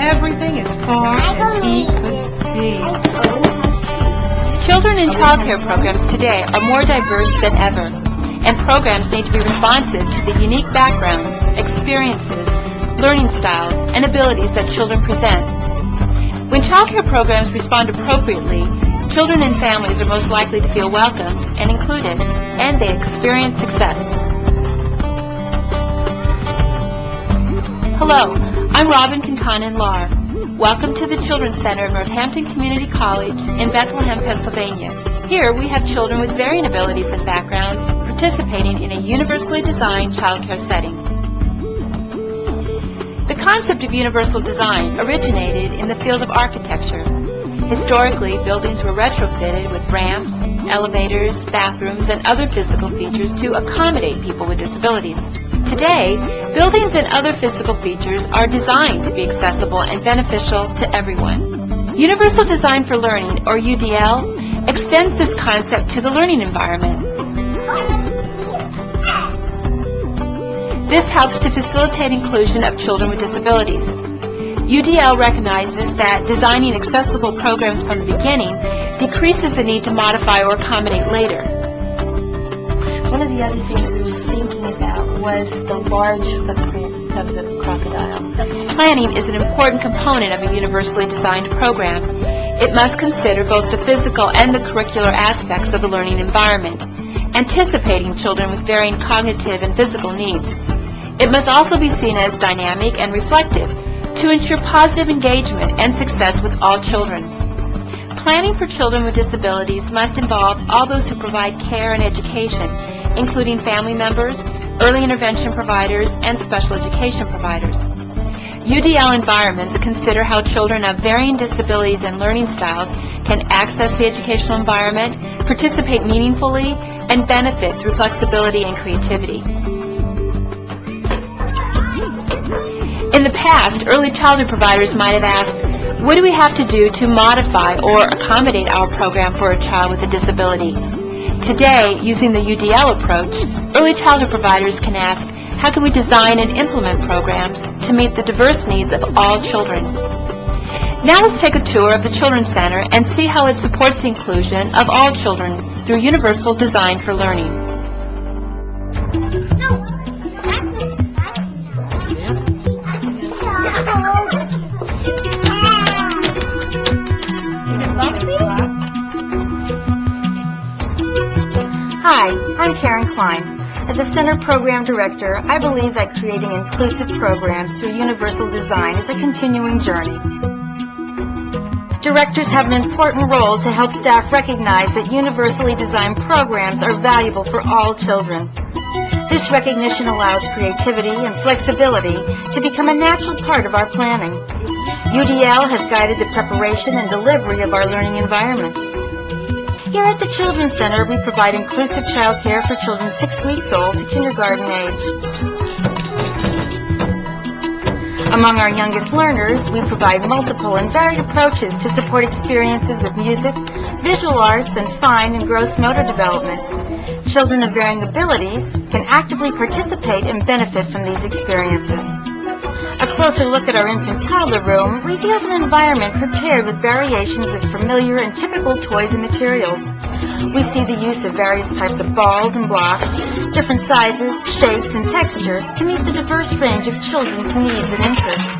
Everything as far as he could see. Children in child care programs today are more diverse than ever, and programs need to be responsive to the unique backgrounds, experiences, learning styles, and abilities that children present. When child care programs respond appropriately, children and families are most likely to feel welcomed and included, and they experience success. Hello, I'm Robin Concanon-Lar. Welcome to the Children's Center of Northampton Community College in Bethlehem, Pennsylvania. Here we have children with varying abilities and backgrounds participating in a universally designed child care setting. The concept of universal design originated in the field of architecture. Historically, buildings were retrofitted with ramps, elevators, bathrooms, and other physical features to accommodate people with disabilities. Today, buildings and other physical features are designed to be accessible and beneficial to everyone. Universal Design for Learning, or UDL, extends this concept to the learning environment. This helps to facilitate inclusion of children with disabilities. UDL recognizes that designing accessible programs from the beginning decreases the need to modify or accommodate later. One of the other things we were thinking about was the large footprint of the crocodile. Planning is an important component of a universally designed program. It must consider both the physical and the curricular aspects of the learning environment, anticipating children with varying cognitive and physical needs. It must also be seen as dynamic and reflective to ensure positive engagement and success with all children. Planning for children with disabilities must involve all those who provide care and education, including family members, early intervention providers, and special education providers. UDL environments consider how children of varying disabilities and learning styles can access the educational environment, participate meaningfully, and benefit through flexibility and creativity. In the past, early childhood providers might have asked, what do we have to do to modify or accommodate our program for a child with a disability? Today, using the UDL approach, early childhood providers can ask, how can we design and implement programs to meet the diverse needs of all children? Now let's take a tour of the Children's Center and see how it supports the inclusion of all children through universal design for learning. Hi, I'm Karen Klein. As a Center Program Director, I believe that creating inclusive programs through universal design is a continuing journey. Directors have an important role to help staff recognize that universally designed programs are valuable for all children. This recognition allows creativity and flexibility to become a natural part of our planning. UDL has guided the preparation and delivery of our learning environments. Here at the Children's Center, we provide inclusive child care for children 6 weeks old to kindergarten age. Among our youngest learners, we provide multiple and varied approaches to support experiences with music, visual arts, and fine and gross motor development. Children of varying abilities can actively participate and benefit from these experiences. A closer look at our infant-toddler room reveals an environment prepared with variations of familiar and typical toys and materials. We see the use of various types of balls and blocks, different sizes, shapes, and textures to meet the diverse range of children's needs and interests.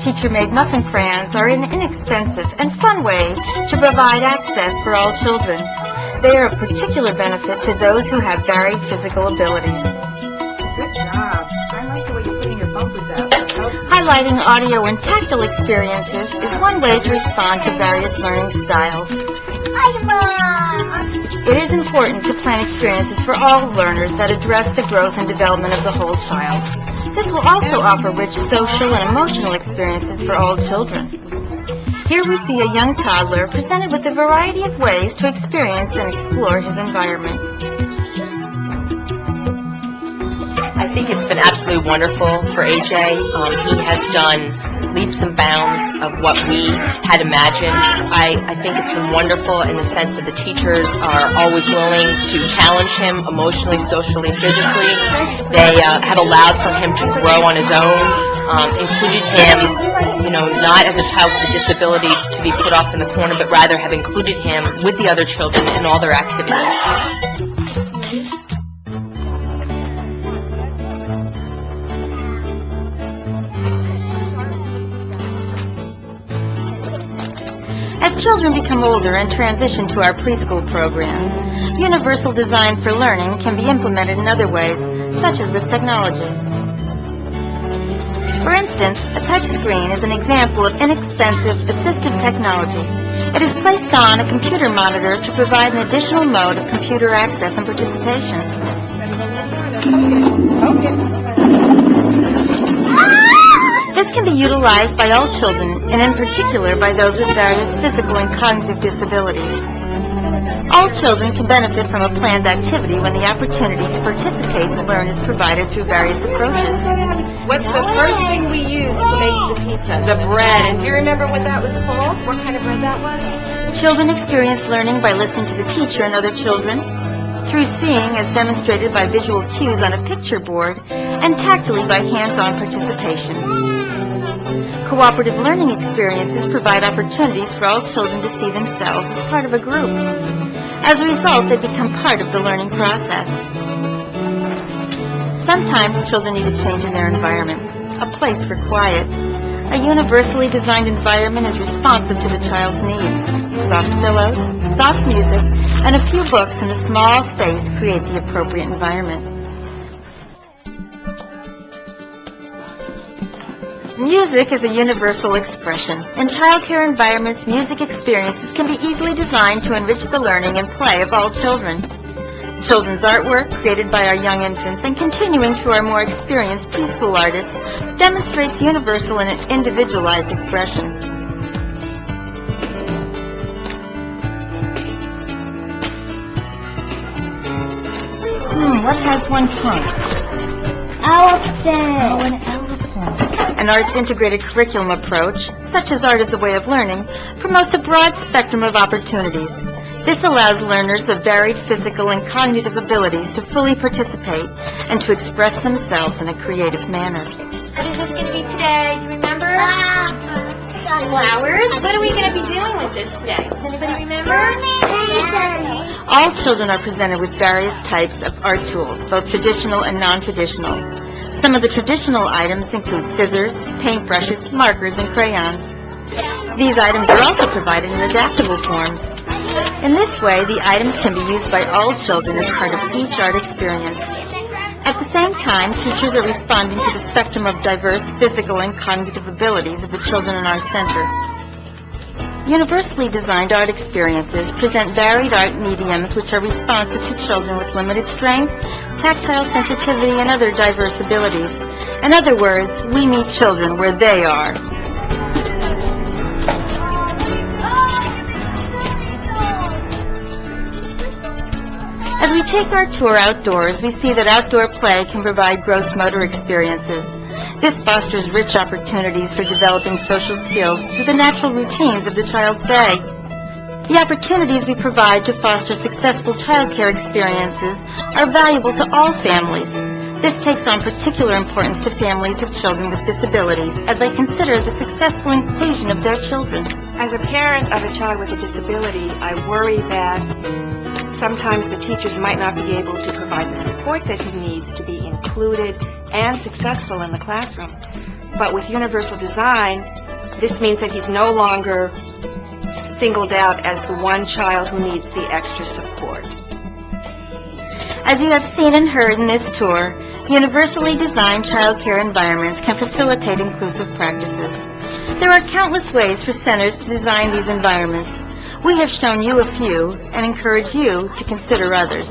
Teacher-made muffin crayons are an inexpensive and fun way to provide access for all children. They are of particular benefit to those who have varied physical abilities. Good job. I like the way you're putting your bumpers out. Highlighting audio and tactile experiences is one way to respond to various learning styles. It is important to plan experiences for all learners that address the growth and development of the whole child. This will also offer rich social and emotional experiences for all children. Here we see a young toddler presented with a variety of ways to experience and explore his environment. I think it's been absolutely wonderful for AJ. He has done leaps and bounds of what we had imagined. I think it's been wonderful in the sense that the teachers are always willing to challenge him emotionally, socially, physically. They have allowed for him to grow on his own, included him, not as a child with a disability to be put off in the corner, but rather have included him with the other children in all their activities. As children become older and transition to our preschool programs, universal design for learning can be implemented in other ways, such as with technology. For instance, a touch screen is an example of inexpensive assistive technology. It is placed on a computer monitor to provide an additional mode of computer access and participation. This can be utilized by all children, and in particular by those with various physical and cognitive disabilities. All children can benefit from a planned activity when the opportunity to participate and learn is provided through various approaches. What's the first thing we used to make the pizza? The bread. And do you remember what that was called? What kind of bread that was? Children experience learning by listening to the teacher and other children, through seeing as demonstrated by visual cues on a picture board, and tactily by hands-on participation. Cooperative learning experiences provide opportunities for all children to see themselves as part of a group. As a result, they become part of the learning process. Sometimes children need a change in their environment, a place for quiet. A universally designed environment is responsive to the child's needs. Soft pillows, soft music, and a few books in a small space create the appropriate environment. Music is a universal expression. In childcare environments, music experiences can be easily designed to enrich the learning and play of all children. Children's artwork, created by our young infants and continuing through our more experienced preschool artists, demonstrates universal and individualized expression. What has one trunk? Elephant. Oh, an elephant. An arts-integrated curriculum approach, such as art as a way of learning, promotes a broad spectrum of opportunities. This allows learners of varied physical and cognitive abilities to fully participate and to express themselves in a creative manner. What is this going to be today? Do you remember? Flowers. What are we going to be doing with this today? Does anybody remember? All children are presented with various types of art tools, both traditional and non-traditional. Some of the traditional items include scissors, paintbrushes, markers, and crayons. These items are also provided in adaptable forms. In this way, the items can be used by all children as part of each art experience. At the same time, teachers are responding to the spectrum of diverse physical and cognitive abilities of the children in our center. Universally designed art experiences present varied art mediums which are responsive to children with limited strength, tactile sensitivity, and other diverse abilities. In other words, we meet children where they are. As we take our tour outdoors, we see that outdoor play can provide gross motor experiences. This fosters rich opportunities for developing social skills through the natural routines of the child's day. The opportunities we provide to foster successful childcare experiences are valuable to all families. This takes on particular importance to families of children with disabilities as they consider the successful inclusion of their children. As a parent of a child with a disability, I worry that sometimes the teachers might not be able to provide the support that he needs to be included and successful in the classroom. But with universal design, this means that he's no longer singled out as the one child who needs the extra support. As you have seen and heard in this tour, universally designed child care environments can facilitate inclusive practices. There are countless ways for centers to design these environments. We have shown you a few and encourage you to consider others.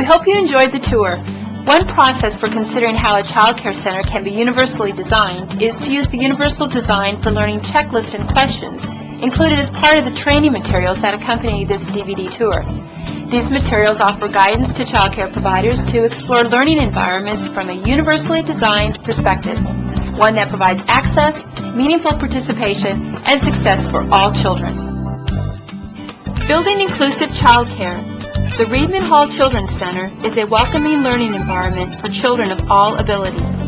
We hope you enjoyed the tour. One process for considering how a child care center can be universally designed is to use the Universal Design for Learning checklist and questions included as part of the training materials that accompany this DVD tour. These materials offer guidance to child care providers to explore learning environments from a universally designed perspective, one that provides access, meaningful participation, and success for all children. Building inclusive child care. The Reibman Hall Children's Center is a welcoming learning environment for children of all abilities.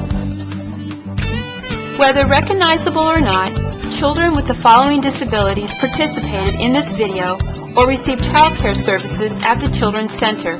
Whether recognizable or not, children with the following disabilities participated in this video or received child care services at the Children's Center.